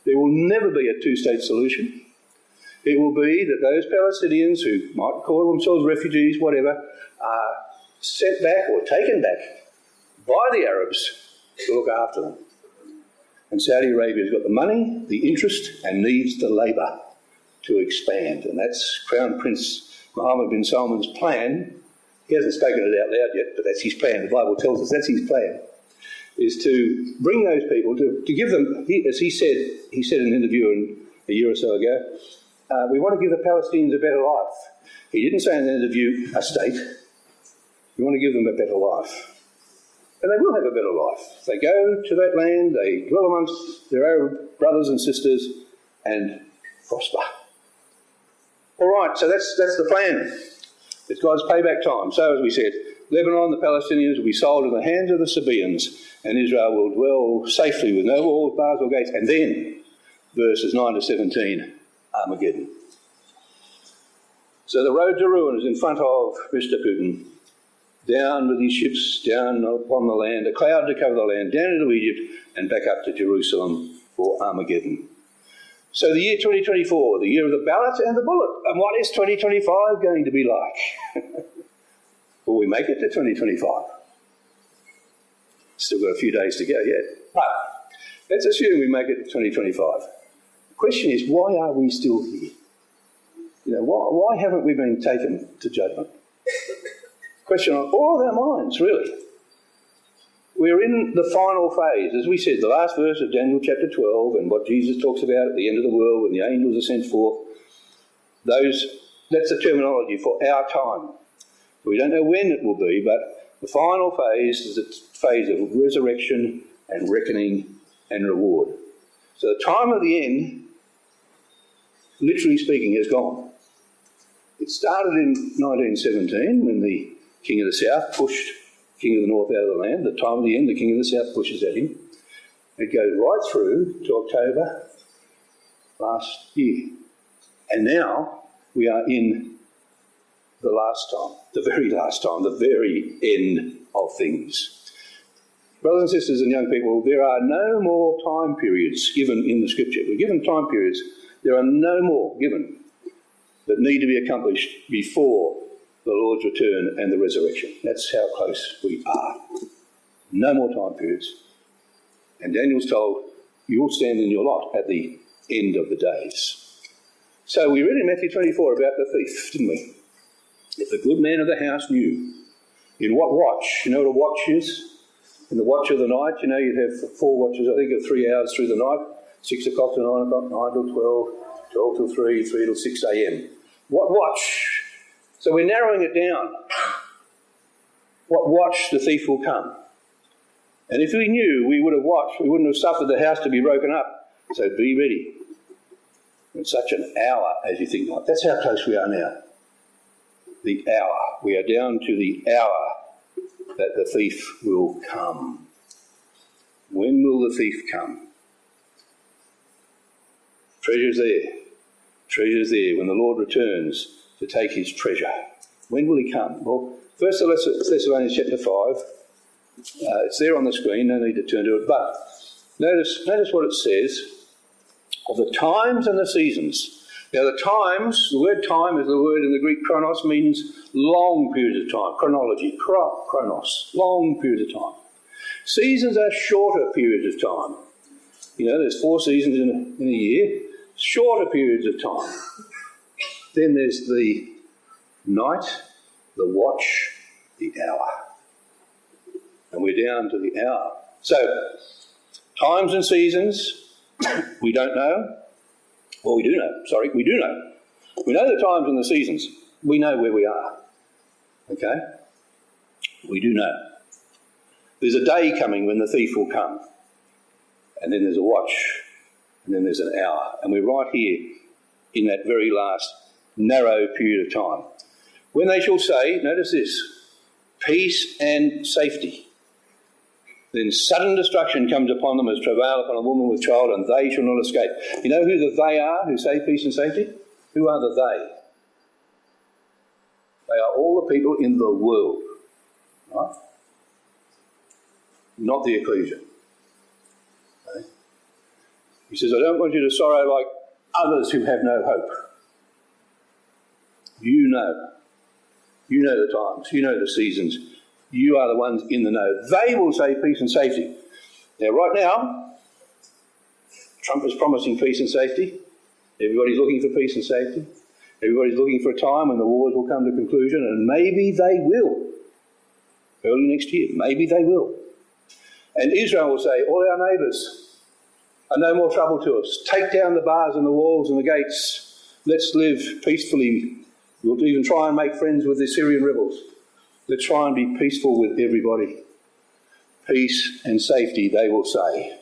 [SPEAKER 1] There will never be a two-state solution. It will be that those Palestinians who might call themselves refugees, whatever, are sent back or taken back by the Arabs to look after them. And Saudi Arabia's got the money, the interest, and needs the labour to expand. And that's Crown Prince Mohammed bin Salman's plan. He hasn't spoken it out loud yet, but that's his plan. The Bible tells us that's his plan, is to bring those people, to give them, as he said in an interview a year or so ago, we want to give the Palestinians a better life. He didn't say in the interview, a state. We want to give them a better life. And they will have a better life. They go to that land, they dwell amongst their Arab brothers and sisters and prosper. All right, so that's the plan. It's God's payback time. So as we said, Lebanon, the Palestinians will be sold in the hands of the Sabaeans, and Israel will dwell safely with no walls, bars or gates. And then, verses 9 to 17, Armageddon. So the road to ruin is in front of Mr. Putin. Down with his ships, down upon the land, a cloud to cover the land, down into Egypt and back up to Jerusalem for Armageddon. So the year 2024, the year of the ballot and the bullet. And what is 2025 going to be like? Will we make it to 2025? Still got a few days to go yet. But let's assume we make it to 2025. The question is, why are we still here? Why haven't we been taken to judgment? Question on all of our minds, really. We're in the final phase. As we said, the last verse of Daniel chapter 12 and what Jesus talks about at the end of the world when the angels are sent forth, that's the terminology for our time. We don't know when it will be, but the final phase is the phase of resurrection and reckoning and reward. So the time of the end, literally speaking, has gone. It started in 1917 when the King of the South pushed King of the North out of the land. The time of the end, the King of the South pushes at him. It goes right through to October last year. And now we are in the last time, the very last time, the very end of things. Brothers and sisters and young people, there are no more time periods given in the Scripture. We're given time periods. There are no more given that need to be accomplished before the Lord's return and the resurrection. That's how close we are. No more time periods. And Daniel's told, you will stand in your lot at the end of the days. So we read in Matthew 24 about the thief, didn't we? If the good man of the house knew in what watch, you know what a watch is? In the watch of the night, you'd have 4 watches, I think, of 3 hours through the night, 6 o'clock to 9 o'clock, 9 till 12, 12 till 3, 3 till 6 a.m. What watch? So we're narrowing it down. What watch the thief will come? And if we knew, we would have watched. We wouldn't have suffered the house to be broken up. So be ready. In such an hour as you think like. That's how close we are now. The hour. We are down to the hour that the thief will come. When will the thief come? Treasure's there. Treasure's there when the Lord returns to take his treasure. When will he come? Well, 1 Thessalonians chapter 5. It's there on the screen, no need to turn to it. But notice what it says of the times and the seasons. Now the times, the word time is the word in the Greek chronos, means long periods of time. Chronology, chronos, long periods of time. Seasons are shorter periods of time. There's 4 seasons in a year, shorter periods of time. Then there's the night, the watch, the hour. And we're down to the hour. So, times and seasons, we don't know. Well, we do know. We do know. We know the times and the seasons. We know where we are. Okay? We do know. There's a day coming when the thief will come. And then there's a watch. And then there's an hour. And we're right here in that very last narrow period of time. When they shall say, notice this, peace and safety, then sudden destruction comes upon them as travail upon a woman with child, and they shall not escape. You know who the they are who say peace and safety? Who are the they? They are all the people in the world, right? Not the ecclesia. Okay? He says, I don't want you to sorrow like others who have no hope. You know the times, you know the seasons. You are the ones in the know. They will say peace and safety. Now, right now, Trump is promising peace and safety. Everybody's looking for peace and safety. Everybody's looking for a time when the wars will come to conclusion, and maybe they will. Early next year, maybe they will. And Israel will say, all our neighbours are no more trouble to us. Take down the bars and the walls and the gates. Let's live peacefully. We'll even try and make friends with the Syrian rebels. Let's try and be peaceful with everybody. Peace and safety, they will say.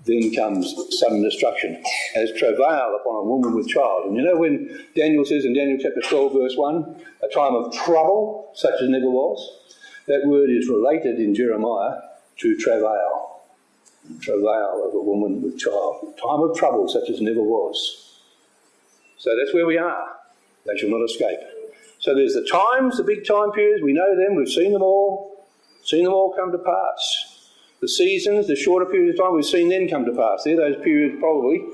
[SPEAKER 1] Then comes sudden destruction, as travail upon a woman with child. And when Daniel says in Daniel chapter 12, verse 1, a time of trouble, such as never was, that word is related in Jeremiah to travail. Travail of a woman with child. Time of trouble, such as never was. So that's where we are. They shall not escape. So there's the times, the big time periods, we know them, we've seen them all come to pass. The seasons, the shorter periods of time, we've seen them come to pass. They're those periods probably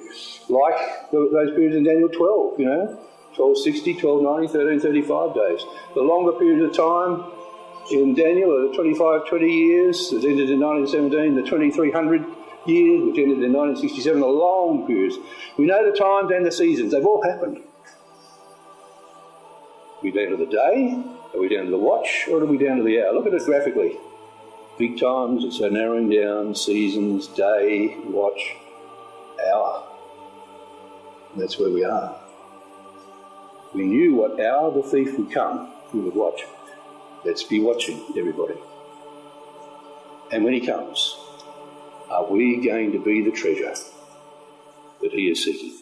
[SPEAKER 1] like those periods in Daniel 12, 1260, 1290, 1335 days. The longer periods of time in Daniel are the 20 years that ended in 1917, the 2300 years, which ended in 1967, the long periods. We know the times and the seasons. They've all happened. Are we down to the day? Are we down to the watch? Or are we down to the hour? Look at it graphically. Big times, it's narrowing down, seasons, day, watch, hour. That's where we are. We knew what hour the thief would come, we would watch. Let's be watching, everybody. And when he comes, are we going to be the treasure that he is seeking?